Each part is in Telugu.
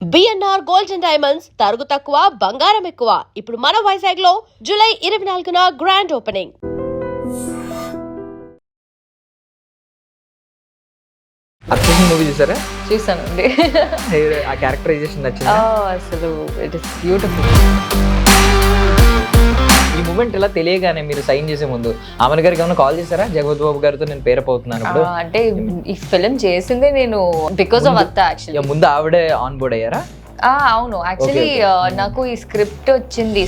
బిఎన్ఆర్ గోల్డ్ అండ్ డైమండ్స్ తరుగు తక్కువ బంగారం ఎక్కువ. ఇప్పుడు మన వైజాగ్ లో జూలై 24న గ్రాండ్ ఓపెనింగ్. అబ్సెషన్ మూవీ చూసారా? చూసానండి. ఆ క్యారెక్టరైజేషన్ నచ్చిందా? అసలు ఇట్ ఇస్ బ్యూటిఫుల్. ఈ మూమెంట్ ఇలా తెలియగానే మీరు సైన్ చేసే ముందు ఆమెన్ గారికి ఏమైనా కాల్ చేశారా? జగపతి బాబు గారితో నేను పేరప్ అవుతున్నాను ఇప్పుడు అంటే ఈ ఫిలిం చేసిందే నేను బికాస్ ఆఫ్ అత్త యాక్చువల్లీ. ముందు ఆవిడే ఆన్ బోర్డ్ అయ్యారా? అవును యాక్చువల్లీ నాకు ఈ స్క్రిప్ట్ వచ్చింది.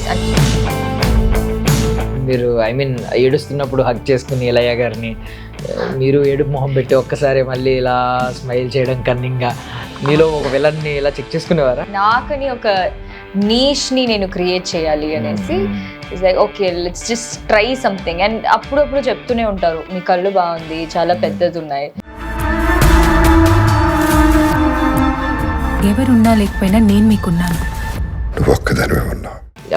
మీరు ఐ మీన్ ఏడుస్తున్నప్పుడు హక్ చేసుకుని ఇలయ్య గారిని మీరు ఏడుపు మొహం పెట్టి ఒక్కసారి మళ్ళీ ఇలా స్మైల్ చేయడం కన్నింగ్గా మీలో ఒక విలన్ని ఇలా చెక్ చేసుకునేవారా? నాకని ఒక నీష్ ని నేను క్రియేట్ చేయాలి అనేసి it's like okay let's just try something. And అప్పుడప్పుడు చెప్తూనే ఉంటారు మీ కళ్ళు బాగుంది, చాలా పెద్దది ఉన్నాయి. ఎవరున్నా లేకపోయినా నేను మీకున్నాను.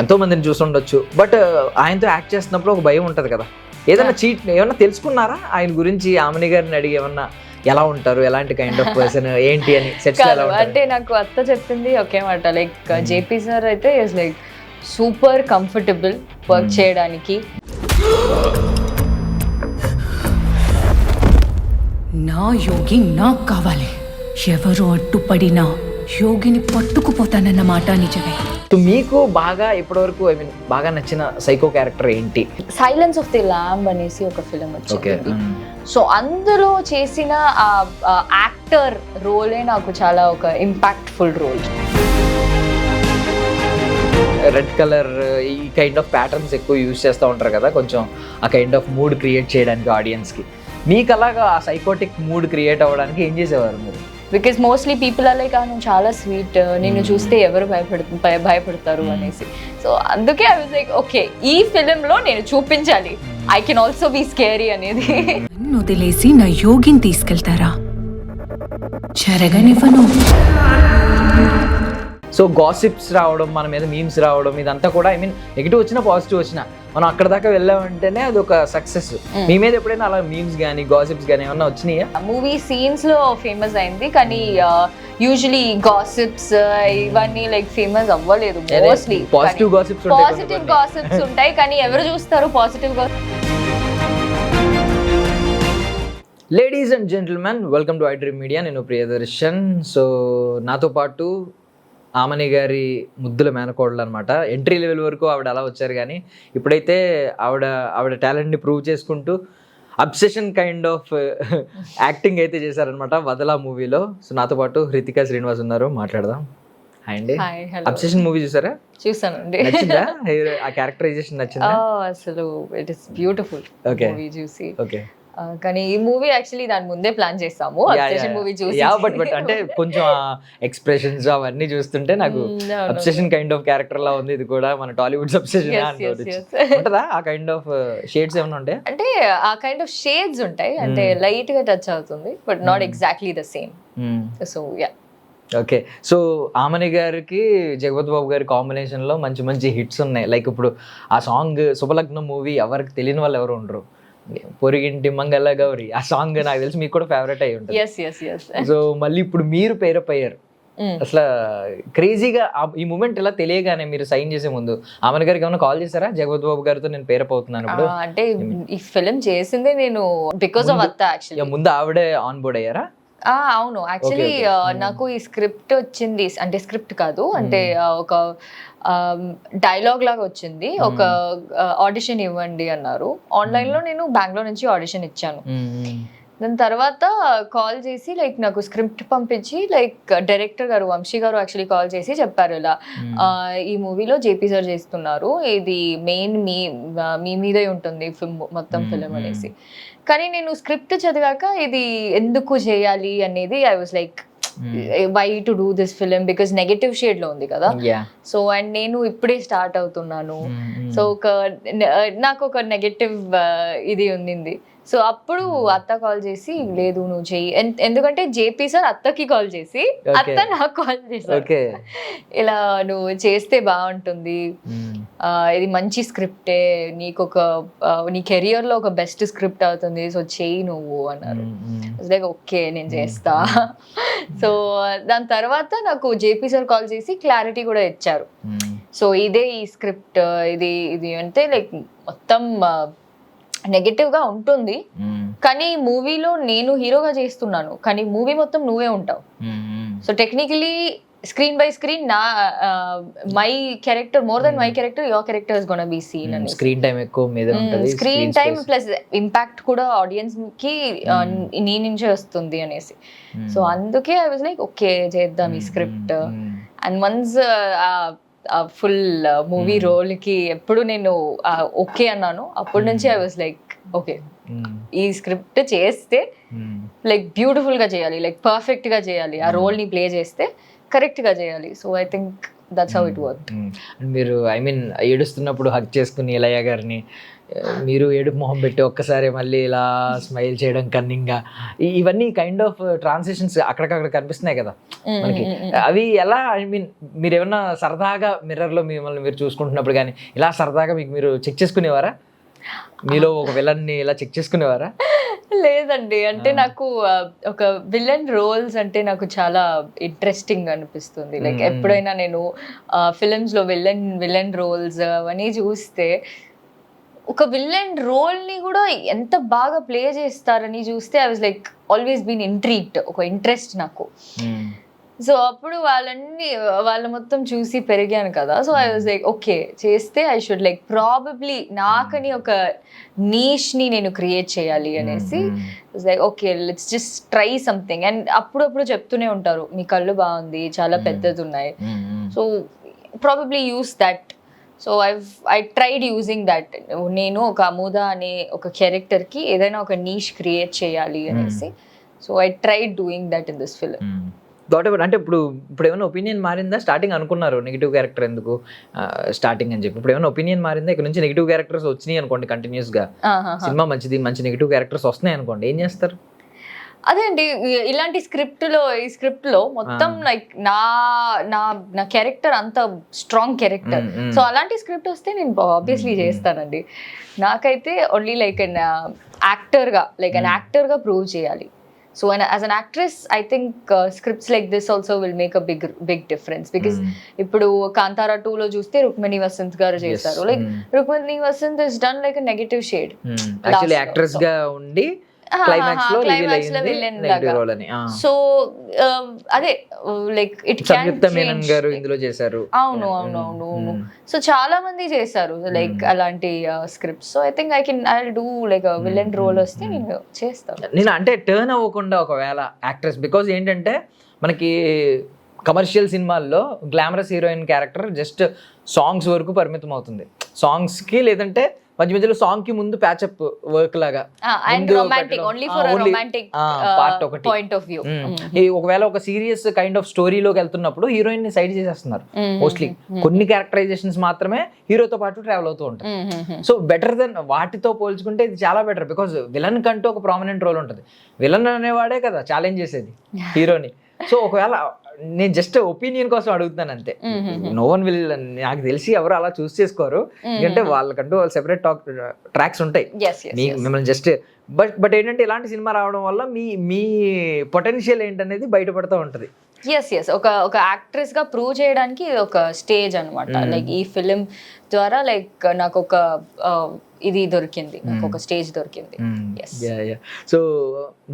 ఎంతో మందిని చూసుండొచ్చు, బట్ ఆయనతో యాక్ట్ చేస్తున్నప్పుడు ఒక భయం ఉంటుంది కదా. ఏమన్నా తెలుసుకున్నారా ఆయన గురించి? ఆమెని గారిని అడిగి ఏమన్నా ఎలా ఉంటారు, ఎలాంటి కైండ్ ఆఫ్ పర్సన్ ఏంటి అని సెట్స్ అంటే నాకు అత్త చెప్పింది ఒకే మాట, లైక్ జేపీ సార్ అయితే is like super comfortable work చేయడానికి. నా యోగి నాకు కావాలి. ఎవరు అడ్డుపడినా యోగిని పట్టుకుపోతానన్న మాట నిజమే. మీకు బాగా ఇప్పటివరకు ఐ మీన్ బాగా నచ్చిన సైకో క్యారెక్టర్ ఏంటి? సైలెన్స్ ఆఫ్ ది ల్యాంబ్ అనేసి ఒక ఫిలిం వచ్చింది. సో అందులో చేసిన యాక్టర్ రోలే నాకు చాలా ఒక ఇంపాక్ట్ఫుల్ రోల్. రెడ్ కలర్ ఈ కైండ్ ఆఫ్ ప్యాటర్న్స్ ఎక్కువ యూజ్ చేస్తూ ఉంటారు కదా, కొంచెం ఆ కైండ్ ఆఫ్ మూడ్ క్రియేట్ చేయడానికి ఆడియన్స్కి. మీకు అలాగా ఆ సైకోటిక్ మూడ్ క్రియేట్ అవ్వడానికి ఏం చేసేవారు మీరు? Because mostly people are like నువ్వు చాలా స్వీట్, నిన్ను చూస్తే ఎవరు భయపడతారు అనేసి. సో అందుకే ఐ వాజ్ లైక్ ఓకే ఈ ఫిలింలో నేను చూపించాలి I can also be scary అనేది. నన్ను వదిలేసి నా యోగిని తీసుకెళ్తారా? జరగనివ్వను. సో గాసిప్స్ రావడం, మన మీద మీమ్స్ రావడం, ఇదంతా కూడా ఐ మీన్ నెగిటివ్ వచ్చినా పాజిటివ్ వచ్చినా మనం అక్కడ దాకా వెళ్ళామంటేనే అది ఒక సక్సెస్. మీ మీద ఎప్పుడైనా అలా మీమ్స్ కానీ గాసిప్స్ కానీ ఏమన్నా వచ్చినాయా? మూవీ సీన్స్ లో ఫేమస్ అయింది కానీ యూజువలీ గాసిప్స్ ఇవన్నీ లైక్ ఫేమస్ అవ్వలేదు. మోస్ట్లీ పాజిటివ్ గాసిప్స్ ఉంటాయి కానీ ఎవరు చూస్తారు పాజిటివ్ గా? Ladies and gentlemen, welcome to iDream Media. నేను ప్రియదర్శన్. సో నాతో పాటు ఆమని గారి ముద్దుల మేనకోడలు అనమాట. ఎంట్రీ లెవెల్ వరకు ఆవిడ అలా వచ్చారు కానీ ఇప్పుడైతే ఆవిడ టాలెంట్ని ప్రూవ్ చేసుకుంటూ అబ్సెషన్ కైండ్ ఆఫ్ యాక్టింగ్ అయితే చేశారనమాట వదలా మూవీలో. సో నాతో పాటు హృతికా శ్రీనివాస్ ఉన్నారు, మాట్లాడదాం. హాయ్ అండి. అబ్సెషన్ మూవీ చూసారా? చూసానండి. నచ్చిందా? ఆ క్యారెక్టరైజేషన్ నచ్చిందా? అసలు ఇట్ ఇస్ బ్యూటిఫుల్ మూవీ చూసి. ఓకే కానీ ఈ మూవీ యాక్చువల్లీ దాని ముందే ప్లాన్ చేస్తాము మూవీ చూసి. బట్ అంటే కొంచెం ఎక్స్ప్రెషన్స్ అవన్నీ చూస్తుంటే నాకు అబ్సెషన్ కైండ్ ఆఫ్ క్యారెక్టర్ లా ఉంది. ఇది కూడా మన టాలీవుడ్ అబ్సెషన్ ఉంటుందా? ఆ కైండ్ ఆఫ్ షేడ్స్ ఏమైనా ఉంటాయి? అంటే ఆ కైండ్ ఆఫ్ షేడ్స్ ఉంటాయి, అంటే లైట్ గా టచ్ అవుతుంది but not exactly the same. So yeah. Okay. So Aamani గారికి జగపతి బాబు గారి కాంబినేషన్ లో మంచి మంచి హిట్స్ ఉన్నాయి. లైక్ ఇప్పుడు ఆ సాంగ్ శుభలగ్నం మూవీ ఎవరికి తెలియని వాళ్ళు ఎవరు ఉండరు. పొరిగింటి మంగళ గౌరి ఆ సాంగ్ నాకు తెలిసి మీకు కూడా ఫేవరెట్ అయి ఉంటుంది. సో మళ్ళీ ఇప్పుడు మీరు పేరప్ అయ్యారు. అసలు క్రేజీగా ఈ మూమెంట్ ఇలా తెలియగానే మీరు సైన్ చేసే ముందు ఆమెన్ గారికి ఏమైనా కాల్ చేశారా? జగపతి బాబు గారితో నేను పేరప్ అవుతున్నాను ఇప్పుడు అంటే ఈ ఫిలిం చేసిందే నేను బికాస్ ఆఫ్ అత్త యాక్చువల్లీ. ముందు ఆవిడే ఆన్ బోర్డ్ అయ్యారా? అవును యాక్చువల్లీ నాకు ఈ స్క్రిప్ట్ వచ్చింది, అంటే స్క్రిప్ట్ కాదు అంటే ఒక డైలాగ్ లాగా వచ్చింది. ఒక ఆడిషన్ ఇవ్వండి అన్నారు ఆన్లైన్ లో. నేను బెంగళూరు నుంచి ఆడిషన్ ఇచ్చాను. దాని తర్వాత కాల్ చేసి లైక్ నాకు స్క్రిప్ట్ పంపించి లైక్ డైరెక్టర్ గారు వంశీ గారు యాక్చువల్లీ కాల్ చేసి చెప్పారు ఇలా ఈ మూవీలో జేపీ సార్ చేస్తున్నారు, ఇది మెయిన్ మీ మీదే ఉంటుంది మొత్తం ఫిలిం అనేసి. కానీ నేను స్క్రిప్ట్ చదివాక ఇది ఎందుకు చేయాలి అనేది I was like why to do this film because negative shade లో ఉంది కదా. సో అండ్ నేను ఇప్పుడే స్టార్ట్ అవుతున్నాను. సో నాకు ఒక నెగటివ్ ఇది ఉంది. సో అప్పుడు అత్త కాల్ చేసి లేదు నువ్వు చెయ్యి ఎందుకంటే జేపీ సార్ అత్తకి కాల్ చేసి అత్త నాకు కాల్ చేశారు, ఓకే ఇలా నువ్వు చేస్తే బాగుంటుంది, ఇది మంచి స్క్రిప్టే, నీ కెరియర్ లో ఒక బెస్ట్ స్క్రిప్ట్ అవుతుంది, సో చెయ్యి నువ్వు అన్నారు. లైక్ ఓకే నేను చేస్తా. సో దాని తర్వాత నాకు జేపీ సార్ కాల్ చేసి క్లారిటీ కూడా ఇచ్చారు. సో ఇదే ఈ స్క్రిప్ట్, ఇది అంటే లైక్ మొత్తం నెగటివ్ గా ఉంటుంది, కానీ మూవీలో నేను హీరోగా చేస్తున్నాను, కానీ మూవీ మొత్తం నువ్వే ఉంటావు. So technically screen by screen నా my character more than my character, your character is gonna be seen అని. స్క్రీన్ టైం ఎక్కువ మీద ఉంటది, స్క్రీన్ టైం ప్లస్ ఇంపాక్ట్ కూడా ఆడియన్స్ కి నీ నుంచే వస్తుంది అనేసి. సో అందుకే ఐ వాజ్ లైక్ ఓకే చేద్దాం ఈ script. And once full movie role కి ఎప్పుడు నేను ఓకే అన్నాను, అప్పటి నుంచి ఐ వాజ్ లైక్ ఓకే ఈ స్క్రిప్ట్ చేస్తే లైక్ బ్యూటిఫుల్ గా చేయాలి, లైక్ పర్ఫెక్ట్ గా చేయాలి, ఆ రోల్ ని ప్లే చేస్తే కరెక్ట్ గా చేయాలి. So I think that's how it work. మీరు ఐ మీన్ ఏడుస్తున్నప్పుడు హక్ చేసుకుని ఇలయ్య గారిని మీరు ఏడుపు మొహం పెట్టి ఒక్కసారి మళ్ళీ ఇలా స్మైల్ చేయడం కన్నింగ్గా, ఇవన్నీ కైండ్ ఆఫ్ ట్రాన్సిషన్స్ అక్కడికక్కడ కనిపిస్తున్నాయి కదా మనకి. అవి ఎలా ఐ మీన్ మీరు ఏమన్నా సరదాగా మిర్రర్లో మిమ్మల్ని మీరు చూసుకుంటున్నప్పుడు కానీ ఇలా సరదాగా మీకు మీరు చెక్ చేసుకునేవారా? మీలో ఒక విలన్ని ఇలా చెక్ చేసుకునేవారా? లేదండి, అంటే నాకు ఒక విలన్ రోల్స్ అంటే నాకు చాలా ఇంట్రెస్టింగ్ అనిపిస్తుంది. లైక్ ఎప్పుడైనా నేను ఫిలిమ్స్ లో విలన్ రోల్స్ అవన్నీ చూస్తే ఒక విలన్ రోల్ ని కూడా ఎంత బాగా ప్లే చేస్తారని చూస్తే I was like always been intrigued, ఒక ఇంట్రెస్ట్ నాకు. సో అప్పుడు వాళ్ళ మొత్తం చూసి పెరిగాను కదా. So I was like okay చేస్తే ఐ షుడ్ లైక్ ప్రాబబ్లీ నాకని ఒక నీష్ ని నేను క్రియేట్ చేయాలి అనేసి like okay let's just try something. And అప్పుడప్పుడు చెప్తూనే ఉంటారు మీ కళ్ళు బాగుంది, చాలా పెద్దది ఉన్నాయి, so probably use that. So I tried using that. నేను ఒక అమూద అనే ఒక క్యారెక్టర్ కి ఏదైనా ఒక నీష్ క్రియేట్ చేయాలి అనేసి. So I tried doing that in this film. అంటే ఇప్పుడు ఏమైనా ఒపీనియన్ మారిందా? స్టార్టింగ్ అనుకున్నారు నెగిటివ్ క్యారెక్టర్ ఎందుకు స్టార్టింగ్ అని చెప్పి, ఇప్పుడు ఏమైనా ఒపీనియన్ మారిందా? ఇక్కడ నుంచి నెగిటివ్ క్యారెక్టర్స్ వచ్చినాయి అనుకోండి, కంటిన్యూస్ గా సినిమా మంచి నెగిటివ్ క్యారెక్టర్స్ వస్తున్నాయి అనుకోండి, ఏం చేస్తారు? అదే అండి, ఇలాంటి ఈ స్క్రిప్ట్ లో మొత్తం లైక్ నా క్యారెక్టర్ అంత స్ట్రాంగ్ క్యారెక్టర్. సో అలాంటి స్క్రిప్ట్ వస్తే నేను ఆబ్వియస్లీ చేస్తానండి. నాకైతే ఓన్లీ లైక్ అన్ యాక్టర్ గా ప్రూవ్ చేయాలి. So as an actress, I think scripts like this also will make a big difference, because ఇప్పుడు కాంతారా 2 లో చూస్తే రుక్మిణి వసంత్ గారు చేశారు. Like Rukmini Vasanth is done like a negative shade. Actually actress గా ఉండి క్లైమాక్స్ లో రివీల్ అయ్యింది నెగటివ్ రోల్ అని. సో అదే లైక్ ఇట్ క్యాన్ సంయుక్త మీనన్ గారు ఇందులో చేశారు. అవును. సో చాలా మంది చేశారు లైక్ అలాంటి scripts. So I think I do like villain role వస్తే నేను చేస్తాను. నేను అంటే టర్న్ అవ్వకుండా ఒకవేళ యాక్ట్రెస్, బికాజ్ ఏంటంటే మనకి కమర్షియల్ సినిమాల్లో glamorous heroine character just songs వరకు పరిమితం అవుతుంది. సాంగ్స్కి లేదంటే మధ్యలో సాంగ్ కి ముందు ప్యాచప్ వర్క్ లాగా పార్ట్ ఒకటి. ఒకవేళ ఒక సీరియస్ కైండ్ ఆఫ్ స్టోరీలోకి వెళ్తున్నప్పుడు హీరోయిన్ ని సైడ్ చేసేస్తున్నారు మోస్ట్లీ. కొన్ని క్యారెక్టరైజేషన్స్ మాత్రమే హీరోతో పాటు ట్రావెల్ అవుతూ ఉంటాయి. సో బెటర్ దెన్ వాటితో పోల్చుకుంటే ఇది చాలా బెటర్, బికాస్ విలన్ కంటూ ఒక ప్రామినెంట్ రోల్ ఉంటుంది. విలన్ అనేవాడే కదా ఛాలెంజ్ చేసేది హీరోని. సో ఒకవేళ నేను జస్ట్ ఒపీనియన్ కోసం అడుగుతున్నాను అంతే. నో వన్ విల్, నాకు తెలిసి ఎవరు అలా చూస్ చేసుకోరు, ఎందుకంటే వాళ్ళకంటూ వాళ్ళు సెపరేట్ ట్రాక్స్ ఉంటాయి. మిమ్మల్ని జస్ట్ బట్ ఏంటంటే ఇలాంటి సినిమా రావడం వల్ల మీ పొటెన్షియల్ ఏంటనేది బయటపడుతూ ఉంటుంది. ఎస్ ఒక యాక్ట్రెస్ గా ప్రూవ్ చేయడానికి ఒక స్టేజ్ అనమాట. లైక్ ఈ ఫిలిం ద్వారా లైక్ నాకు ఒక ఇది దొరికింది, నాకు ఒక స్టేజ్ దొరికింది. సో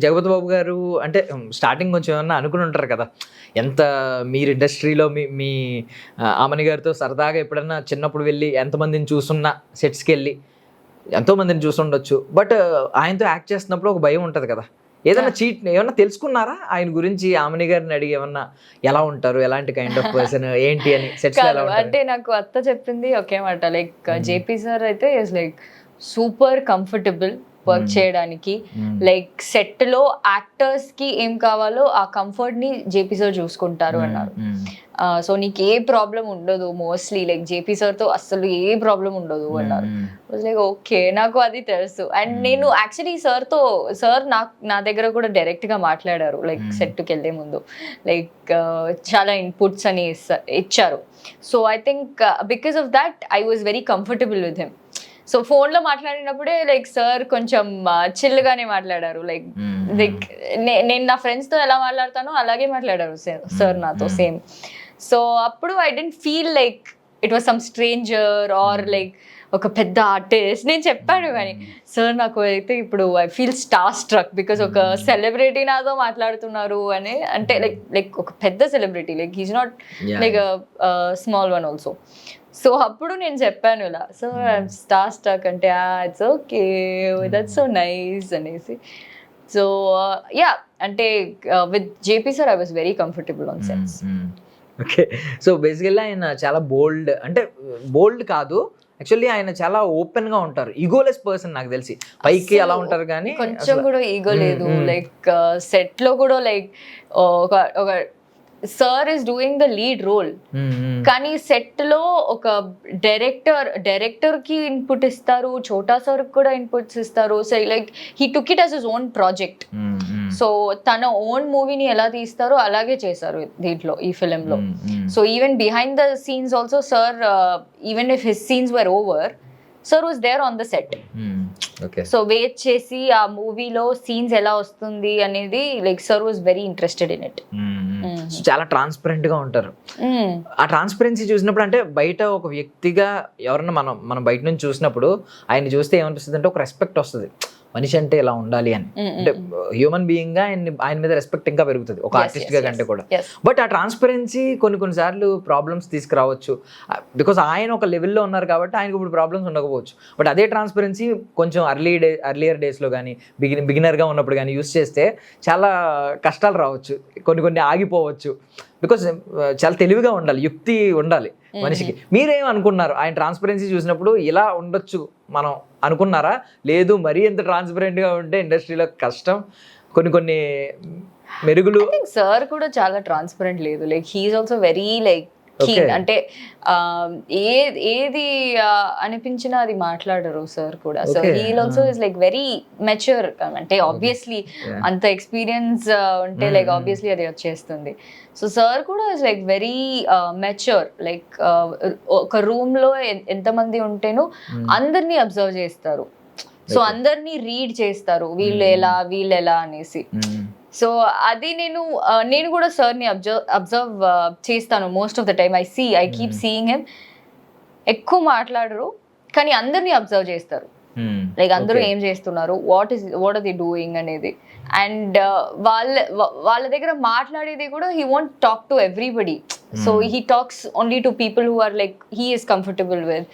జగపతి బాబు గారు అంటే స్టార్టింగ్ కొంచెం ఏమన్నా అనుకుని ఉంటారు కదా, ఎంత మీరు ఇండస్ట్రీలో మీ ఆమని గారితో సరదాగా ఎప్పుడన్నా చిన్నప్పుడు వెళ్ళి ఎంతమందిని చూస్తున్నా సెట్స్కి వెళ్ళి ఎంతోమందిని చూస్తుండొచ్చు, బట్ ఆయనతో యాక్ట్ చేస్తున్నప్పుడు ఒక భయం ఉంటుంది కదా. ఏమన్నా తెలుసుకున్నారా ఆయన గురించి? ఆమని గారిని అడిగి ఏమన్నా ఎలా ఉంటారు, ఎలాంటి కైండ్ ఆఫ్ పర్సన్ ఏంటి అని సెట్స్ లో? అంటే నాకు అత్త చెప్పింది ఒకే మాట, లైక్ జేపీ సార్ అయితే is like super comfortable work చేయడానికి. లైక్ సెట్ లో యాక్టర్స్ కి ఏం కావాలో ఆ కంఫర్ట్ ని జేపీ సార్ చూసుకుంటారు అన్నారు. సో నీకు ఏ ప్రాబ్లం ఉండదు మోస్ట్లీ, లైక్ జేపీ సార్ తో అసలు ఏ ప్రాబ్లం ఉండదు అన్నారు. లైక్ ఓకే, నాకు అది తెలుసు. అండ్ నేను యాక్చువల్లీ సార్ నా దగ్గర కూడా డైరెక్ట్ గా మాట్లాడారు, లైక్ సెట్ కి వెళ్లే ముందు, లైక్ చాలా ఇన్పుట్స్ అని ఇచ్చారు. So I think because of that I was very comfortable with him. So phone లో మాట్లాడినప్పుడే లైక్ సార్ కొంచెం చిల్గానే మాట్లాడారు. లైక్ నేను నా ఫ్రెండ్స్ తో ఎలా మాట్లాడతానో అలాగే మాట్లాడారు సార్ నాతో సేమ్. సో అప్పుడు I didn't feel like it was some stranger or like ఒక పెద్ద ఆర్టిస్ట్. నేను చెప్పాను కానీ సార్ నాకు అయితే ఇప్పుడు I feel star struck because ఒక సెలబ్రిటీ నాతో మాట్లాడుతున్నారు అని, అంటే లైక్ ఒక పెద్ద celebrity, like he's not like small one also. So అప్పుడు నేను చెప్పాను ఇలా, సో స్టార్ స్టాక్ అంటే it's okay, that's so nice అనేసి. సో యా, అంటే with JP sir I was very comfortable on sets. Okay, so basically ఆయన చాలా బోల్డ్, అంటే బోల్డ్ కాదు యాక్చువల్లీ, ఆయన చాలా ఓపెన్ గా ఉంటారు, ఈగోలెస్ పర్సన్ నాకు తెలిసి. పైకి అలా ఉంటారు కానీ కొంచెం కూడా ఈగో లేదు. లైక్ సెట్ లో కూడా లైక్ ఒక sir is doing the lead role, కానీ సెట్ లో ఒక డైరెక్టర్ కి ఇన్పుట్ ఇస్తారు, చోటా సార్ కూడా ఇన్పుట్స్ ఇస్తారు. So like he took it as his own project. So తన ఓన్ మూవీని ఎలా తీస్తారో అలాగే చేశారు దీంట్లో, ఈ ఫిలిం లో. So even behind the scenes also sir, even if his scenes were over, sir was there on the set. So wait చేసి ఆ మూవీలో సీన్స్ ఎలా వస్తుంది అనేది, like sir was very interested in it. చాలా ట్రాన్స్పరెంట్ గా ఉంటారు. ఆ ట్రాన్స్పరెన్సీ చూసినప్పుడు, అంటే బయట ఒక వ్యక్తిగా ఎవరన్నా మనం బయట నుంచి చూసినప్పుడు ఆయన చూస్తే ఏమనిపిస్తుంది అంటే ఒక రెస్పెక్ట్ వస్తుంది, మనిషి అంటే ఇలా ఉండాలి అని. అంటే హ్యూమన్ బీయింగ్ గా ఆయన మీద రెస్పెక్ట్ ఇంకా పెరుగుతుంది ఒక ఆర్టిస్ట్ గా కంటే కూడా. బట్ ఆ ట్రాన్స్పరెన్సీ కొన్నిసార్లు ప్రాబ్లమ్స్ తీసుకురావచ్చు, బికాస్ ఆయన ఒక లెవెల్లో ఉన్నారు కాబట్టి ఆయనకు ఇప్పుడు ప్రాబ్లమ్స్ ఉండకపోవచ్చు. బట్ అదే ట్రాన్స్పరెన్సీ కొంచెం అర్లియర్ డేస్ లో కానీ బిగినర్ గా ఉన్నప్పుడు కానీ యూస్ చేస్తే చాలా కష్టాలు రావచ్చు, కొన్ని ఆగిపోవచ్చు. బికాస్ చాలా తెలివిగా ఉండాలి, యుక్తి ఉండాలి మనిషికి. మీరేం అనుకున్నారు ఆయన ట్రాన్స్పరెన్సీ చూసినప్పుడు? ఇలా ఉండొచ్చు మనం అనుకున్నారా? లేదు మరీ ఎంత ట్రాన్స్పరెంట్ గా ఉంటే ఇండస్ట్రీలో కష్టం, కొన్ని మెరుగులు. సార్ కూడా చాలా ట్రాన్స్పరెంట్ లేదు, like he's also very like keen. అంటే ఏది అనిపించినా అది మాట్లాడరు సార్ కూడా. So he also is like very mature. అంటే ఆబ్వియస్లీ అంత ఎక్స్పీరియన్స్ ఉంటే లైక్ ఆబ్వియస్లీ అది వచ్చేస్తుంది. సో సార్ కూడా is like very mature. Like ఒక రూమ్ లో ఎంతమంది ఉంటేనో అందరినీ అబ్జర్వ్ చేస్తారు. సో అందరినీ రీడ్ చేస్తారు, వీళ్ళు ఎలా అనేసి. సో అది నేను కూడా సార్ని అబ్జర్వ్ చేస్తాను most of the time. I keep seeing him. ఎక్కువ మాట్లాడరు కానీ అందరినీ అబ్జర్వ్ చేస్తారు, లైక్ అందరూ ఏం చేస్తున్నారు, వాట్ ఆర్ ది డూయింగ్ అనేది. అండ్ వాళ్ళ దగ్గర మాట్లాడేది కూడా he won't talk to everybody. So he talks only to people who are like he is comfortable with.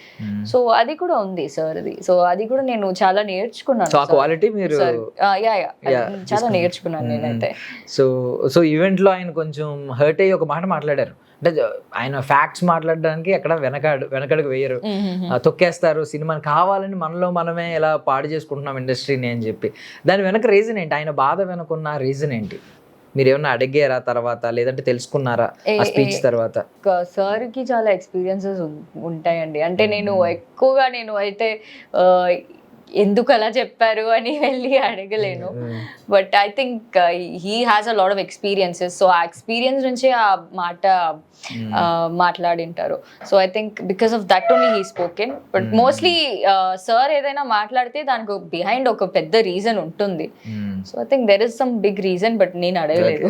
So అది కూడా ఉంది సార్ అది. సో అది కూడా నేను చాలా నేర్చుకున్నాను, చాలా నేర్చుకున్నాను నేనైతే. సో ఈవెంట్ లో ఆయన కొంచెం హర్ట్ అయ్యి ఒక మాట మాట్లాడారు, అంటే ఆయన ఫ్యాక్ట్స్ మాట్లాడడానికి ఎక్కడ వెనకడుగు వేయరు, తొక్కేస్తారు సినిమాని, కావాలని మనలో మనమే ఇలా పాడు చేసుకుంటున్నాం ఇండస్ట్రీని అని చెప్పి. దాని వెనక రీజన్ ఏంటి? ఆయన బాధ వెనకున్న రీజన్ ఏంటి? మీరు ఏమన్నా అడిగారా తర్వాత, లేదంటే తెలుసుకున్నారా ఆ స్పీచ్ తర్వాత? సార్ కి చాలా ఎక్స్పీరియన్సెస్ ఉంటాయండి. అంటే నేను అయితే ఎందుకు అలా చెప్పారు అని వెళ్ళి అడగలేను. But I think he has a lot of experiences. So ఆ ఎక్స్పీరియన్స్ నుంచే ఆ మాట మాట్లాడింటారు. So I think because of that only he spoken. But mostly sir ఏదైనా మాట్లాడితే దానికి బిహైండ్ ఒక పెద్ద రీజన్ ఉంటుంది. So I think there is some big reason, but నేను అడగలేదు.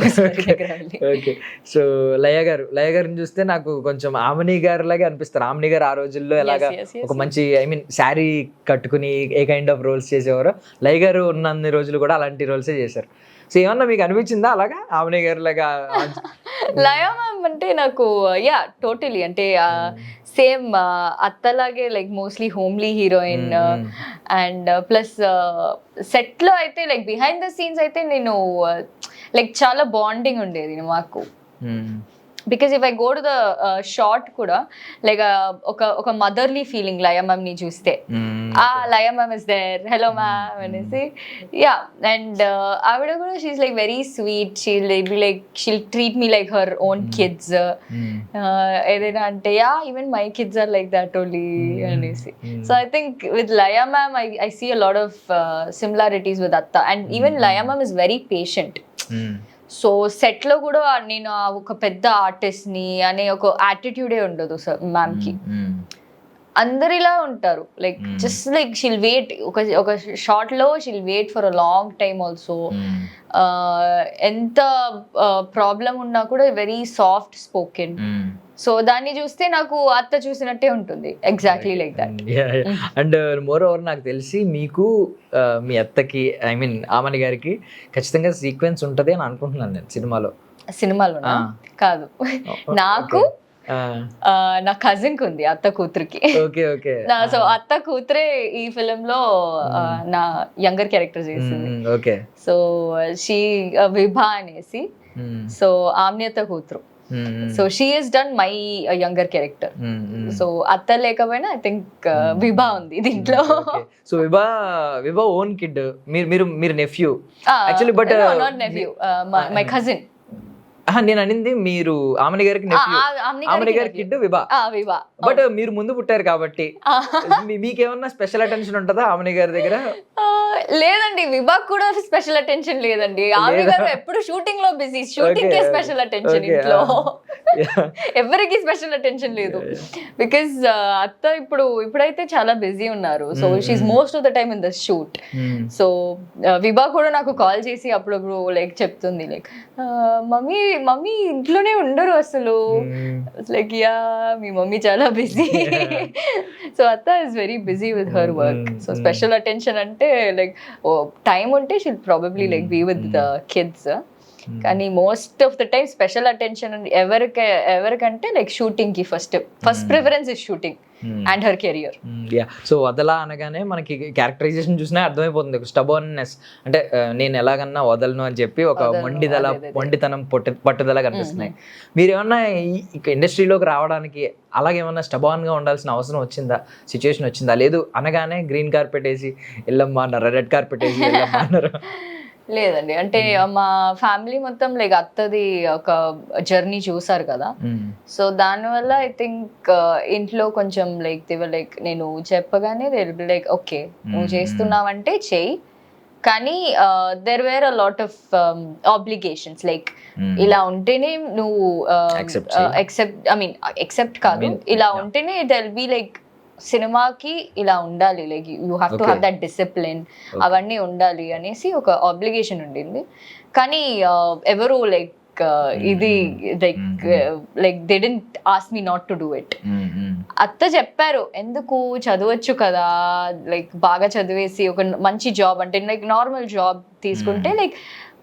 ఓకే, సో లయ గారిని చూస్తే నాకు కొంచెం ఆమని గారు లాగే అనిపిస్తారు. ఆమని గారు ఆ రోజుల్లో ఎలాగా ఒక మంచి శారీ కట్టుకుని ఏ కైండ్ ఆఫ్ రోల్స్ చేసేవారు, లయ గారు ఉన్నన్ని రోజులు కూడా అలాంటి రోల్సే చేశారు. సో ఏమన్నా మీకు అనిపించిందా అలాగా ఆమని గారు లాగా? లయ మ్యామ్ అంటే నాకు టోటలీ అంటే సేమ్ అత్తలాగే, like mostly homely heroine. And plus set లో అయితే లైక్ బిహైండ్ ద సీన్స్ అయితే నేను లైక్ చాలా బాండింగ్ ఉండేది మాకు. Because if I go to the short కూడా లైక్ ఒక మదర్లీ ఫీలింగ్ లయ మ్యామ్ ని చూస్తే Laya ma'am is there, hello ma'am అనేసి. యా, అండ్ ఆవిడ కూడా she is like very sweet, she'll treat me like her own kids. ఏదైనా అంటే yeah even my kids are like that only అనేసి. So I think with Laya ma'am I see a lot of similarities with Atta, and even Laya ma'am is very patient. So set లో కూడా నేను ఒక పెద్ద ఆర్టిస్ట్ ని అనే ఒక యాటిట్యూడే ఉండదు సార్ మ్యామ్ కి. అందరిలా ఉంటారు, like just like she'll wait, ఒక షార్ట్ లో she'll wait for a long time also. ఎంత ప్రాబ్లం ఉన్నా కూడా వెరీ సాఫ్ట్ స్పోకెన్. సో దాన్ని చూస్తే నాకు అత్త చూసినట్టే ఉంటుంది, exactly like that. And more over నాకు తెలిసి మీకు మీ అత్తకి ఐ మీన్ ఆమని గారికి ఖచ్చితంగా సీక్వెన్స్ ఉంటది అని అనుకుంటున్నాను నేను సినిమాలో కాదు. నాకు నా కజిన్ కి ఉంది, అత్త కూతురికి. సో అత్త కూతురే ఈ ఫిలిం లో నా యంగర్ క్యారెక్టర్ చేసింది. సో షీ విభా అనేసి, సో ఆమ్నియత కూతురు. So she has done my younger character. So అత్త లేకపోయినా ఐ థింక్ విభా ఉంది దీంట్లో. సో విభా ఓన్ కిడ్, మీరు nephew actually, but not nephew, my cousin. నేను అనింది మీరు ఆమని గారికి నెఫ్యూ, ఆమని గారి కిడ్ విభా. బట్ మీరు ముందు పుట్టారు కాబట్టి మీకేమన్నా స్పెషల్ అటెన్షన్ ఉంటుందా ఆమని గారి దగ్గర? లేదండి, విభాగ్ కూడా స్పెషల్ అటెన్షన్ లేదండి. ఆమె గారు ఎప్పుడు షూటింగ్ లో బిజీ, షూటింగ్ కే స్పెషల్ అటెన్షన్ ఇంట్లో. ఎవరికి స్పెషల్ అటెన్షన్ లేదు, బికాస్ అత్త ఇప్పుడైతే చాలా బిజీ ఉన్నారు. So she is most of the time in the shoot. So Vibha కూడా నాకు కాల్ చేసి అప్పుడప్పుడు లైక్ చెప్తుంది, లైక్ మమ్మీ ఇంట్లోనే ఉండరు అసలు. లైక్ యా, మీ మమ్మీ చాలా బిజీ. సో అత్త is very busy with her work. So special attention అంటే లైక్ టైం ఉంటే she'll probably like be with the kids. కానీ most of the time special attention ఎవరికంటే లైక్ షూటింగ్ కి first preference is shooting and her career. So వదలా అనగానే మనకి క్యారెక్టరైజేషన్ చూసినా అర్థమైపోతుంది, ఒక స్టబర్న్నెస్, అంటే నేను ఎలాగన్నా వదలను అని చెప్పి ఒక మొండితనం పట్టుదల కనిపిస్తున్నాయి. మీరు ఏమన్నా ఇండస్ట్రీలోకి రావడానికి అలాగేమన్నా స్టబాన్గా ఉండాల్సిన అవసరం వచ్చిందా, సిచ్యువేషన్ వచ్చిందా? లేదు అనగానే గ్రీన్ కార్పెట్ వేసి వెళ్ళమ్మా అన్నారు, రెడ్ కార్పెట్ వేసి వెళ్ళమ్మా అన్నారు? లేదండి, అంటే మా ఫ్యామిలీ మొత్తం లైక్ అత్తది ఒక జర్నీ చూసారు కదా. సో దానివల్ల ఐ థింక్ ఇంట్లో కొంచెం లైక్ నేను చెప్పగానే లైక్ ఓకే నువ్వు చేస్తున్నావంటే చెయ్యి, కానీ there were a lot of obligations, like ఇలా ఉంటేనే నువ్వు ఎక్సెప్ట్ కాదు, ఇలా ఉంటేనే దెర్ బి లైక్ సినిమాకి ఇలా ఉండాలి, like you have to have that discipline, అవన్నీ ఉండాలి అనేసి ఒక ఆబ్లిగేషన్ ఉండింది. కానీ ఎవరు లైక్ ఇది like they didn't ask me not to do it. అత్త చెప్పారు, ఎందుకు చదవచ్చు కదా, లైక్ బాగా చదివేసి ఒక మంచి జాబ్ అంటే లైక్ నార్మల్ జాబ్ తీసుకుంటే లైక్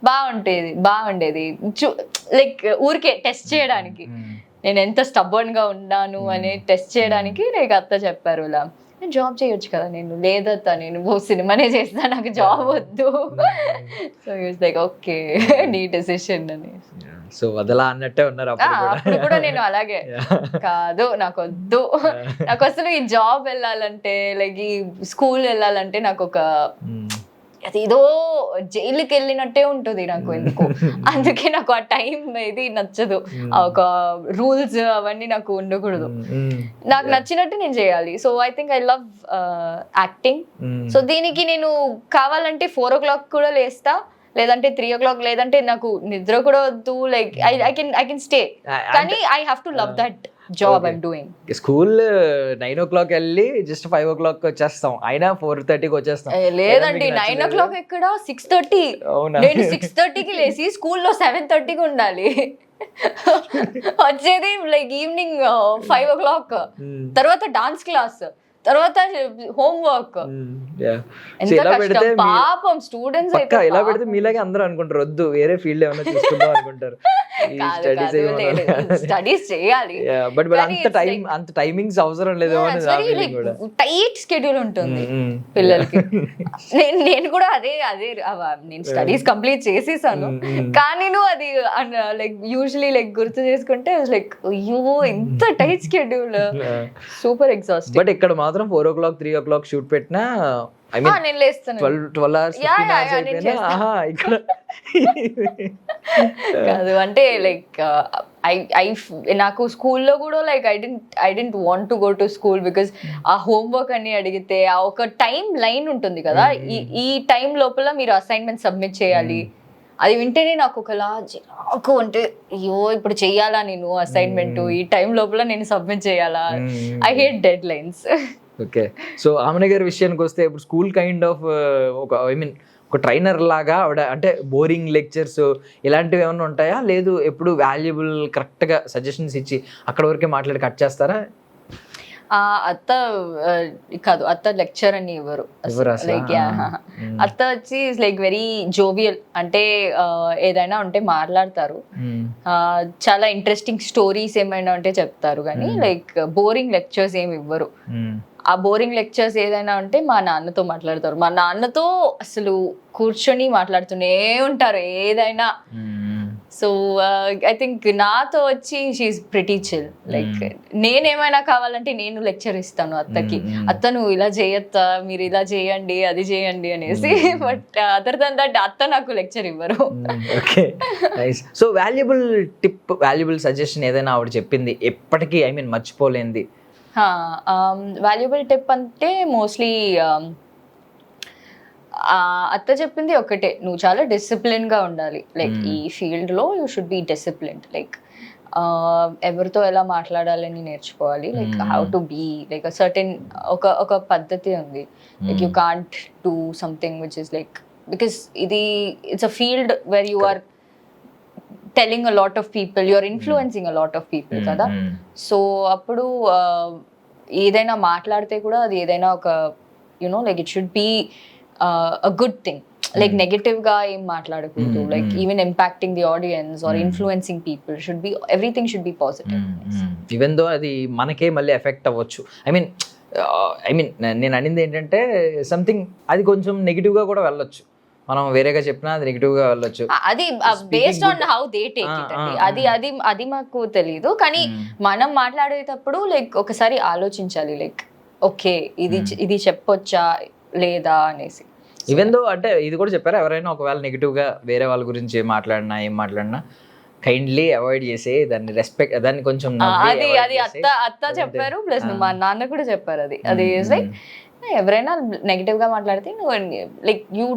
బాగుండేది లైక్ ఊరికే టెస్ట్ చేయడానికి, నేను ఎంత స్టబ్బర్న్ గా ఉన్నాను అని టెస్ట్ చేయడానికి లైక్ అత్త చెప్పారు, ఇలా నేను జాబ్ చేయొచ్చు కదా. నేను లేదత్త, నేను సినిమానే చేస్తా, నాకు జాబ్ వద్దు. సో ఇట్స్ లైక్ ఓకే నీ డెసిషన్ అని. సో వదలా అన్నట్టే ఉన్నారు అప్పుడు కూడా నేను అలాగే కాదు, నాకు వద్దు, నాకు అసలు ఈ జాబ్ వెళ్ళాలంటే లైక్ ఈ స్కూల్ వెళ్ళాలంటే నాకు ఒక అదేదో జైలుకి వెళ్ళినట్టే ఉంటుంది నాకు ఎందుకు. అందుకే నాకు ఆ టైం ఇది నచ్చదు, ఒక రూల్స్ అవన్నీ నాకు ఉండకూడదు, నాకు నచ్చినట్టు నేను చేయాలి. So I think I love acting. So దీనికి నేను కావాలంటే 4 o'clock కూడా లేస్తా, లేదంటే 3 o'clock, లేదంటే నాకు నిద్ర కూడా వద్దు, లైక్ ఐ కెన్ స్టే, కానీ I have to love that job I'm doing. School 9 o'clock వెళ్ళి జస్ట్ 5 o'clock వచ్చేస్తాం, అయినా 4:30కి వచ్చేస్తాం. లేదండి 9 o'clock ఎక్కడ, 6:30. నేను 6:30కి లేసి స్కూల్లో 7:30కి ఉండాలి, వచ్చేది లైక్ ఈవినింగ్ 5 o'clock. తర్వాత డాన్స్ క్లాస్, తర్వాత హోంవర్క్ ఎంత ఇలా పెడితే కష్టం పాపం స్టూడెంట్స్ అయితే ఇలా పెడితే మీలాగే అందరూ అనుకుంటారు వద్దు వేరే ఫీల్డ్ ఏమైనా చూసుకుందాం అనుకుంటారు. స్టడీస్ చేయాలి బట్ అంత టైమింగ్స్ అవసరం లేదు టైట్ స్కెడ్యూల్ ఉంటుంది పిల్లలకి. నేను కూడా అదే నేను స్టడీస్ కంప్లీట్ చేసేసాను కానీ అది లైక్ యూజువలీ లైక్ గుర్తు చేసుకుంటే లైక్ అయ్యో ఎంత tight schedule, super exhausting. But ఇక్కడ మాత్రం 4 o'clock 3 o'clock షూట్ పెట్టినా ఐ మీన్ నేను లేస్తాను 12 hours 15 hours అయిపోయినా ఇక్కడ కాదు అంటే లైక్ నాకు స్కూల్లో కూడా like I didn't want to go to school because ఆ హోంవర్క్ అన్ని అడిగితే ఆ ఒక టైం లైన్ ఉంటుంది కదా, ఈ టైం లోపల మీరు అసైన్మెంట్ సబ్మిట్ చేయాలి. అది వింటేనే నాకు ఒకలా నాకు అంటే అయ్యో ఇప్పుడు చెయ్యాలా నేను అసైన్మెంట్ ఈ టైం లోపల నేను సబ్మిట్ చేయాలా. I hate dead lines. Okay, so ఆమె గారి విషయానికి వస్తే ఇప్పుడు స్కూల్ కైండ్ ఆఫ్ ఒక ట్రైనర్ లాగా ఆవిడ అంటే బోరింగ్ లెక్చర్స్ ఇలాంటివి ఏమైనా ఉంటాయా, లేదు ఎప్పుడు వాల్యుబుల్ కరెక్ట్గా సజెషన్స్ ఇచ్చి అక్కడ వరకే మాట్లాడి కట్ చేస్తారా? అత్త కాదు, అత్త లెక్చర్ అని ఇవ్వరు లైక్ అత్త వచ్చి లైక్ వెరీ జోవియల్, అంటే ఏదైనా ఉంటే మాట్లాడతారు, చాలా ఇంట్రెస్టింగ్ స్టోరీస్ ఏమైనా ఉంటే చెప్తారు కానీ లైక్ బోరింగ్ లెక్చర్స్ ఏమి ఇవ్వరు. ఆ బోరింగ్ లెక్చర్స్ ఏదైనా ఉంటే మా నాన్నతో మాట్లాడతారు. మా నాన్నతో అసలు కూర్చొని మాట్లాడుతూనే ఉంటారు ఏదైనా. సో ఐ థింక్ నాతో వచ్చి షీఈస్ ప్రిటీ చిల్. లైక్ నేనేమైనా కావాలంటే నేను లెక్చర్ ఇస్తాను అత్తకి, అత్త నువ్వు ఇలా చేయొత్తా, మీరు ఇలా చేయండి అది చేయండి అనేసి. బట్ అదర్ దెన్ దట్ అత్త నాకు లెక్చర్ ఇవ్వరు. Okay, nice. So valuable tip, valuable suggestion ఏదైనా ఆవిడ చెప్పింది ఎప్పటికీ మర్చిపోలేంది? వాల్యుబుల్ టిప్ అంటే మోస్ట్లీ అత్త చెప్పింది ఒకటే, నువ్వు చాలా డిసిప్లిన్ గా ఉండాలి. లైక్ ఈ ఫీల్డ్ లో you should be disciplined. Like ఎవరితో ఎలా మాట్లాడాలని నేర్చుకోవాలి. Like how to be like certain ఒక పద్ధతి ఉంది. Like you can't do something which is like because it's a field where you are telling a lot of people, you are influencing a lot of people కదా. సో అప్పుడు ఏదైనా మాట్లాడితే కూడా అది ఏదైనా ఒక you know like it should be a good thing. Like negative గా ఏం మాట్లాడకూడదు. Like even impacting the audience or influencing people should be everything should be positive. Even though అది మనకే మళ్ళీ ఎఫెక్ట్ అవ్వచ్చు. ఐ మీన్ నేను అనింది ఏంటంటే సంథింగ్ అది కొంచెం నెగిటివ్ గా కూడా వెళ్ళొచ్చు. మనం వేరేగా చెప్పినా అది నెగిటివ్ గా వెళ్ళొచ్చు. అది based on how they take it అండి. అది మాకు తెలీదు కానీ మనం మాట్లాడేటప్పుడు లైక్ ఒకసారి ఆలోచించాలి. లైక్ ఓకే ఇది చెప్పొచ్చా లేదా అనేసి. ఈవెన్ దో అంటే ఇది కూడా చెప్పారా, ఎవరైనా ఒకవేళ నెగిటివ్ గా వేరే వాళ్ళ గురించి ఏం మాట్లాడినా కైండ్లీ అవాయిడ్ చేసే దాన్ని, రెస్పెక్ట్ దాన్ని కొంచెం అది అత్త చెప్పారు ప్లస్ మా నాన్న కూడా చెప్పారు. అది లైక్ ఎవరైనా నెగటివ్ గా మాట్లాడితే నువ్వు like you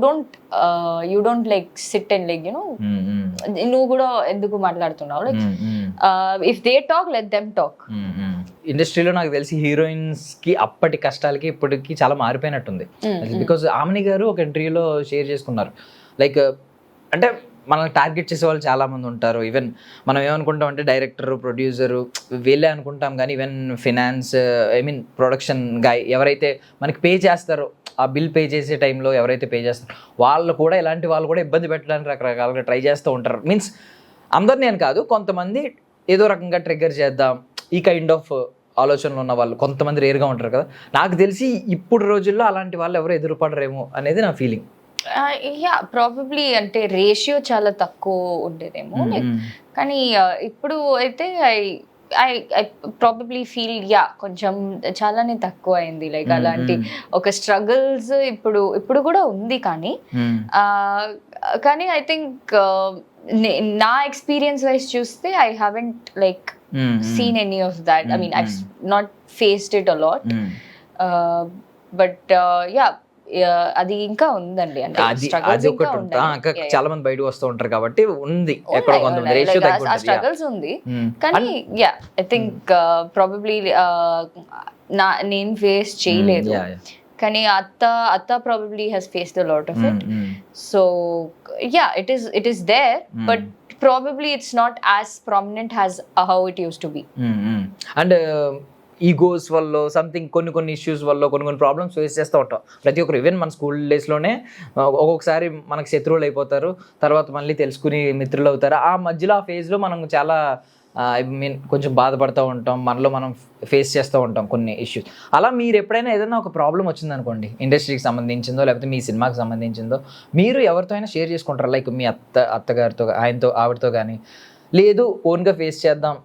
don't like SIT and like you know నువ్వు కూడా ఎందుకు మాట్లాడుతున్నావు. Like if they talk let them talk. ఇండస్ట్రీలో నాకు తెలిసి హీరోయిన్స్ కి అప్పటి కష్టాలకి ఇప్పటికి చాలా మారిపోయినట్టుంది. బికాజ్ ఆమెని గారు ఒక ఇంటర్వ్యూలో షేర్ చేసుకున్నారు. లైక్ అంటే మనల్ని టార్గెట్ చేసే వాళ్ళు చాలా మంది ఉంటారు. ఈవెన్ మనం ఏమనుకుంటాం అంటే డైరెక్టర్, ప్రొడ్యూసరు వీళ్ళే అనుకుంటాం కానీ ఈవెన్ ఫినాన్స్ ప్రొడక్షన్ గాయ్ ఎవరైతే మనకి పే చేస్తారో, ఆ బిల్ పే చేసే టైంలో ఎవరైతే పే చేస్తారో వాళ్ళు కూడా ఇలాంటి వాళ్ళు కూడా ఇబ్బంది పెట్టడానికి రకరకాలుగా ట్రై చేస్తూ ఉంటారు. మీన్స్ అందరినీ అని కాదు, కొంతమంది ఏదో రకంగా ట్రిగ్గర్ చేద్దాం ఈ కైండ్ ఆఫ్ ఆలోచనలు ఉన్న వాళ్ళు కొంతమంది రేరుగా ఉంటారు కదా. నాకు తెలిసి ఇప్పుడు రోజుల్లో అలాంటి వాళ్ళు ఎవరు ఎదురుపడరేమో అనేది నా ఫీలింగ్. ప్రాబబ్లీ అంటే రేషియో చాలా తక్కువ ఉండేదేమో. కానీ ఇప్పుడు అయితే ఐ ప్రాబబ్లీ ఫీల్ కొంచెం చాలానే తక్కువ అయింది. లైక్ అలాంటి ఒక స్ట్రగుల్స్ ఇప్పుడు కూడా ఉంది కానీ ఐ థింక్ నా ఎక్స్పీరియన్స్ వైజ్ చూస్తే I haven't like seen any of that. I mean I not faced it a lot. But అది ఇంకా ఉందండి. అంటే చాలా మంది బయటకు వస్తూ ఉంటారు కాబట్టి ఉంది ఎక్కడో కొంతమంది రేషియో తగ్గుంటది. ఆ స్ట్రగల్స్ ఉంది కానీ ఐ థింక్ ప్రాబబ్లీ నేను ఫేస్ చేయలేదు కానీ అత్త probably has faced a lot of it. So it is there but probably it's not as prominent as how it used to be. And egos వల్ల సంథింగ్ కొన్ని ఇష్యూస్ వల్ల కొన్ని ప్రాబ్లమ్స్ ఫేస్ చేస్తూ ఉంటాం ప్రతి ఒక్కరు. ఈవెన్ మన స్కూల్ డేస్లోనే ఒక్కొక్కసారి మనకు శత్రువులు అయిపోతారు, తర్వాత మళ్ళీ తెలుసుకుని మిత్రులు అవుతారు. ఆ మధ్యలో ఆ ఫేజ్లో మనం చాలా కొంచెం బాధపడుతూ ఉంటాం, మనలో మనం ఫేస్ చేస్తూ ఉంటాం కొన్ని ఇష్యూస్. అలా మీరు ఎప్పుడైనా ఏదైనా ఒక ప్రాబ్లం వచ్చిందనుకోండి, ఇండస్ట్రీకి సంబంధించిందో లేకపోతే మీ సినిమాకి సంబంధించిందో, మీరు ఎవరితో అయినా షేర్ చేసుకుంటారు? లైక్ మీ అత్తగారితో, ఆవిడతో కానీ, లేదు ఓన్గా ఫేస్ చేద్దాం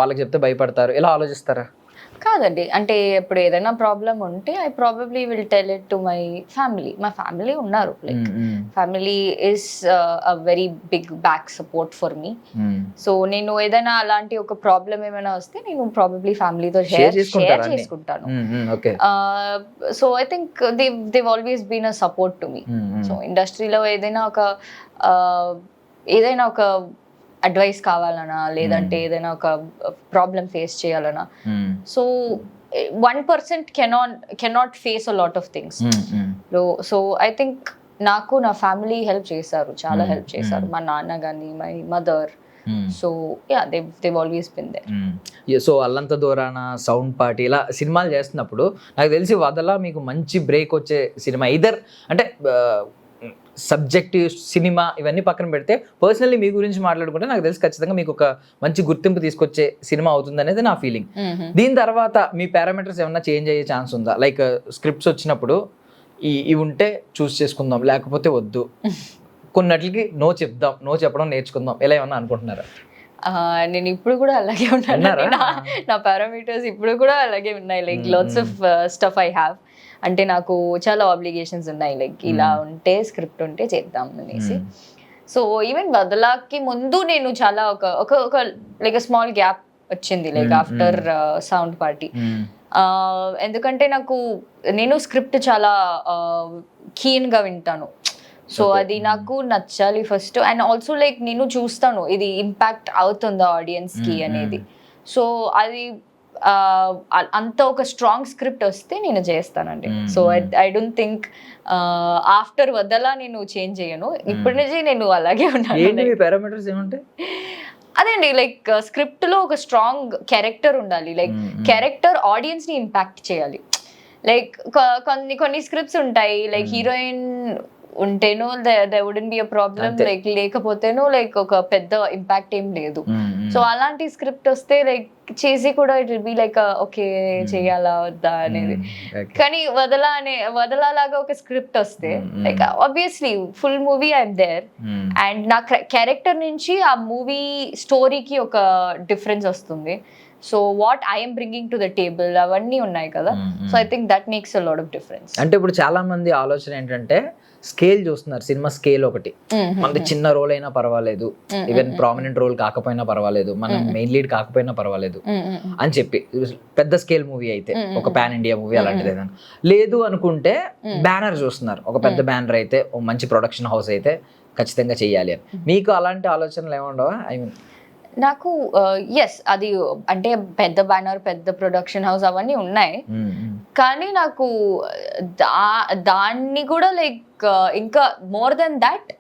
వాళ్ళకి చెప్తే భయపడతారు, ఇలా ఆలోచిస్తారా? కాదండి, అంటే ఇప్పుడు ఏదైనా ప్రాబ్లం ఉంటే I probably will tell it to my family. మా ఫ్యామిలీ ఉన్నారు, like family is a very big back support for me. So నేను ఏదైనా అలాంటి ఒక ప్రాబ్లం ఏమైనా వస్తే నేను ప్రాబబ్లీ ఫ్యామిలీతో షేర్ చేసుకుంటాను. So I think they always been a support to me. So ఇండస్ట్రీలో ఏదైనా ఒక అడ్వైస్ కావాలన్నా, లేదంటే ఏదైనా ఒక ప్రాబ్లం ఫేస్ చేయాలన్నా, so 1% cannot face a lot of things. So I think నాకు నా ఫ్యామిలీ హెల్ప్ చేశారు, చాలా హెల్ప్ చేశారు. మా నాన్న కానీ, my mother. So yeah, they always been there. So అల్లంత దూరాన, సౌండ్ పార్టీ, ఇలా సినిమాలు చేస్తున్నప్పుడు నాకు తెలిసి వదల మీకు మంచి బ్రేక్ వచ్చే సినిమా ఇదర్ అంటే సబ్జెక్టివ్ సినిమా ఇవన్నీ పక్కన పెడితే పర్సనల్లీ మీ గురించి మాట్లాడుకుంటే నాకు తెలిసి ఖచ్చితంగా మీకు ఒక మంచి గుర్తింపు తీసుకొచ్చే సినిమా అవుతుంది అనేది నా ఫీలింగ్. దీని తర్వాత మీ పారామీటర్స్ ఏమన్నా చేంజ్ అయ్యే ఛాన్స్ ఉందా? లైక్ స్క్రిప్ట్స్ వచ్చినప్పుడు ఇవి ఉంటే చూస్ చేసుకుందాం, లేకపోతే వద్దు, కొన్నిటికి నో చెప్పడం నేర్చుకుందాం, ఇలా ఏమన్నా అనుకుంటున్నారా? నేను ఇప్పుడు కూడా అలాగే ఉన్నాను. నా పారామీటర్స్ ఇప్పుడు కూడా అలాగే ఉన్నాయి. Like lots of stuff I have. అంటే నాకు చాలా ఆబ్లిగేషన్స్ ఉన్నాయి, లైక్ ఇలా ఉంటే స్క్రిప్ట్ ఉంటే చేద్దాం అనేసి. సో ఈవెన్ బదలాకి ముందు నేను చాలా ఒక లైక్ స్మాల్ గ్యాప్ వచ్చింది, లైక్ ఆఫ్టర్ సౌండ్ పార్టీ. ఎందుకంటే నేను స్క్రిప్ట్ చాలా కీన్గా వింటాను. సో అది నాకు నచ్చాలి ఫస్ట్, అండ్ ఆల్సో లైక్ నేను చూస్తాను ఇది ఇంపాక్ట్ అవుతుందా ఆడియన్స్కి అనేది. సో అది అంత ఒక స్ట్రాంగ్ స్క్రిప్ట్ వస్తే నేను చేస్తానండి. So I don't think after వదలా నేను చేంజ్ చేయను, ఇప్పటి నుంచి నేను అలాగే ఉన్నాను. అదేండి, లైక్ స్క్రిప్ట్ లో ఒక స్ట్రాంగ్ క్యారెక్టర్ ఉండాలి, లైక్ క్యారెక్టర్ ఆడియన్స్ ని ఇంపాక్ట్ చేయాలి. లైక్ కొన్ని స్క్రిప్ట్స్ ఉంటాయి, లైక్ హీరోయిన్ ఉంటేనో there wouldn't be a problem, like లేకపోతేనో లైక్ ఒక పెద్ద ఇంపాక్ట్ ఏం లేదు. సో అలాంటి స్క్రిప్ట్ వస్తే లైక్ చేసి కూడా it will be like okay చేయాలా వద్దా అనేది. కానీ వదలాగా ఒక స్క్రిప్ట్ వస్తే like obviously full movie I'm there, and నా క్యారెక్టర్ నుంచి ఆ మూవీ స్టోరీకి ఒక డిఫరెన్స్ వస్తుంది. So what I'm bringing to the table అవన్నీ ఉన్నాయి కదా. So I think that makes a lot of difference. అంటే ఇప్పుడు చాలా మంది ఆలోచన ఏంటంటే స్కేల్ చూస్తున్నారు, సినిమా స్కేల్ ఒకటి, మనకి చిన్న రోల్ అయినా పర్వాలేదు, ఈవెన్ ప్రామినెంట్ రోల్ కాకపోయినా పర్వాలేదు, మనం మెయిన్ లీడ్ కాకపోయినా పర్వాలేదు అని చెప్పి, పెద్ద స్కేల్ మూవీ అయితే ఒక పాన్ ఇండియా మూవీ అలాంటిది ఏదైనా లేదు అనుకుంటే బ్యానర్ చూస్తున్నారు, ఒక పెద్ద బ్యానర్ అయితే, ఒక మంచి ప్రొడక్షన్ హౌస్ అయితే ఖచ్చితంగా చెయ్యాలి అని. మీకు అలాంటి ఆలోచనలు ఏముండవా? ఐ మీన్ నాకు ఎస్, అది అంటే పెద్ద బ్యానర్, పెద్ద ప్రొడక్షన్ హౌస్ అవన్నీ ఉన్నాయి, కానీ నాకు దాన్ని కూడా లైక్ ఇంకా మోర్ దెన్ దాట్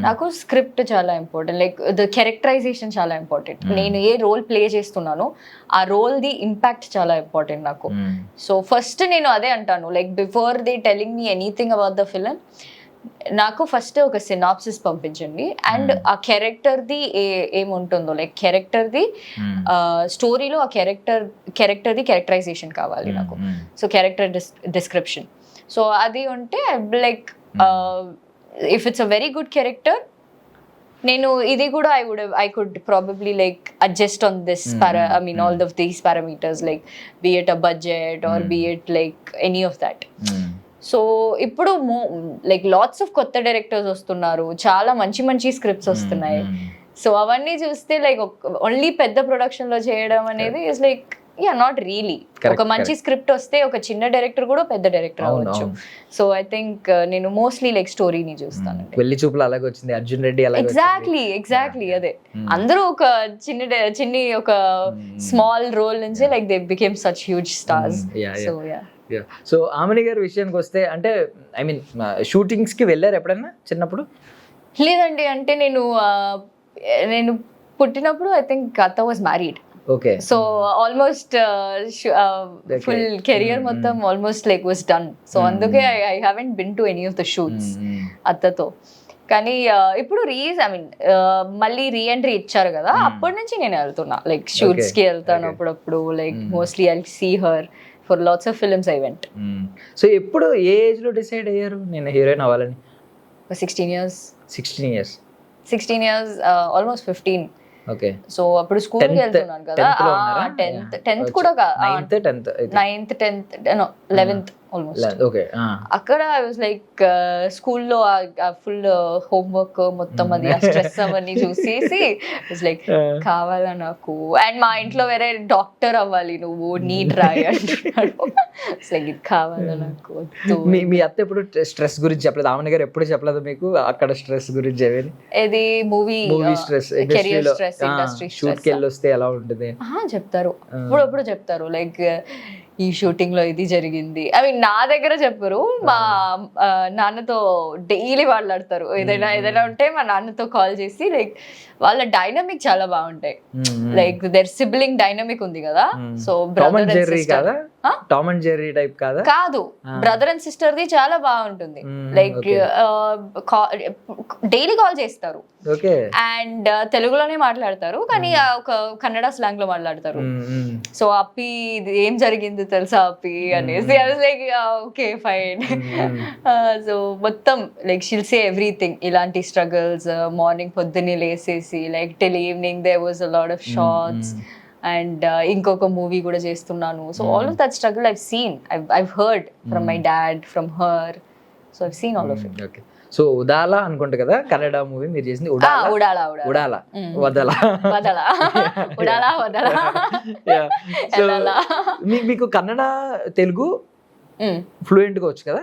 నాకు స్క్రిప్ట్ చాలా ఇంపార్టెంట్, లైక్ ద క్యారెక్టరైజేషన్ చాలా ఇంపార్టెంట్. నేను ఏ రోల్ ప్లే చేస్తున్నానో ఆ రోల్ ది ఇంపాక్ట్ చాలా ఇంపార్టెంట్ నాకు. సో ఫస్ట్ నేను అదే అంటాను, like before they telling me anything about the film, నాకు ఫస్ట్ ఒక సినాప్సిస్ పంపించండి, అండ్ ఆ క్యారెక్టర్ది ఏముంటుందో, లైక్ క్యారెక్టర్ది స్టోరీలో ఆ క్యారెక్టర్ది క్యారెక్టరైజేషన్ కావాలి నాకు. సో క్యారెక్టర్ డిస్క్రిప్షన్, సో అది ఉంటే like if it's a very good character, నేను ఇది కూడా I could probably like adjust on this all of these parameters, like be it a budget or be it like any of that. So ఇప్పుడు లైక్ లాట్స్ ఆఫ్ కొత్త డైరెక్టర్స్ వస్తున్నారు, చాలా మంచి స్క్రిప్ట్స్ వస్తున్నాయి. సో అవన్నీ చూస్తే లైక్ ఓన్లీ పెద్ద ప్రొడక్షన్ లో చేయడం అనేది ఇస్ లైక్ నాట్ రియలీ. ఒక మంచి స్క్రిప్ట్ వస్తే ఒక చిన్న డైరెక్టర్ కూడా పెద్ద డైరెక్టర్ అవ్వచ్చు. సో ఐ థింక్ నేను మోస్ట్లీ లైక్ స్టోరీని చూస్తాను. పెళ్లి చూపులు అలాగే వచ్చింది, అర్జున్ రెడ్డి ఎగ్జాక్ట్లీ అదే. అందరూ ఒక చిన్న ఒక స్మాల్ రోల్ నుంచి like they became such huge stars. So so Amani గారి విషయానికి వస్తే, అంటే ఐ మీన్ షూటింగ్స్కి వెళ్ళారు ఎప్పుడైనా చిన్నప్పుడు? లేదండి, అంటే నేను పుట్టినప్పుడు ఐ థింక్ అత్త was married. Okay. So almost full career మొత్తం almost like was done. So అందుకే I haven't been to any of the shoots అత్తతో. కానీ ఇప్పుడు మళ్ళీ రీఎంట్రీ ఇచ్చారు కదా, అప్పటి నుంచి నేను వెళ్తున్నా లైక్ షూట్స్ కి వెళ్తాను అప్పుడప్పుడు. Like mostly I see her for lots of films I went. So ఎప్పుడు ఏ ఏజ్ లో డిసైడ్ అయ్యారు నేను హీరోయిన్ అవ్వాలని? 16 years. 16 years. 16 years, almost 15. Okay. So అప్పుడు స్కూల్కి వెళ్తున్నాను కదా, 10th కూడా 9th 10th 11th almost. Okay. అక్కడ ఐ వాజ్ లైక్ స్కూల్లో ఫుల్ హోంవర్క్ మొత్తం అది స్ట్రెస్ అవన్నీ చూసేసి లైక్ కావాలా నాకు. అండ్ మా ఇంట్లో వేరే డాక్టర్ అవ్వాలి నువ్వు, నీట్ రాయి అంటున్నాడు. లైక్ ఇది కావాలా నాకు వద్దు. మీ అత్త ఎప్పుడు స్ట్రెస్ గురించి చెప్పలేదు? ఆమె గారు ఎప్పుడు చెప్పలేదు మీకు అక్కడ స్ట్రెస్ గురించి? ఇది movie stress, career stress, industry shoot కి వెళ్ళి వస్తే ఎలా ఉంటుంది చెప్తారు, ఇప్పుడు చెప్తారు. లైక్ ఈ షూటింగ్ లో ఇది జరిగింది. నా దగ్గర చెప్పరు, మా నాన్నతో డైలీ మాట్లాడతారు. ఏదైనా ఉంటే మా నాన్నతో కాల్ చేసి లైక్ వాళ్ళ డైనమిక్ చాలా బాగుంటాయి. లైక్ దర్ సిబ్లింగ్ డైనమిక్ ఉంది కదా. So brother and sister, Tom and Jerry type కాదు, బ్రదర్ అండ్ సిస్టర్ ది చాలా బాగుంటుంది. లైక్ డైలీ కాల్ చేస్తారు అండ్ తెలుగులోనే మాట్లాడతారు, కానీ ఒక కన్నడ స్లాంగ్ లో మాట్లాడతారు. సో అప్పి ఏం జరిగింది తెలుసా అప్పి అనేసి I was like okay fine. So మొత్తం లైక్ షీల్ సే ఎవ్రీథింగ్, ఇలాంటి స్ట్రగుల్స్, మార్నింగ్ పొద్దున్నే లేసేసి like till evening there was a lot of shorts. And ఇంకొక మూవీ కూడా చేస్తున్నాను. So all of that struggle I've seen, I've heard from my dad, from her. So I've seen all of it. Okay. So ఉడాలా అనుకుంటా కదా కన్నడ మూవీ మీరు చేసింది? ఉడాలా. మీకు కన్నడ తెలుగు ఫ్లూయెంట్ గా వచ్చు కదా?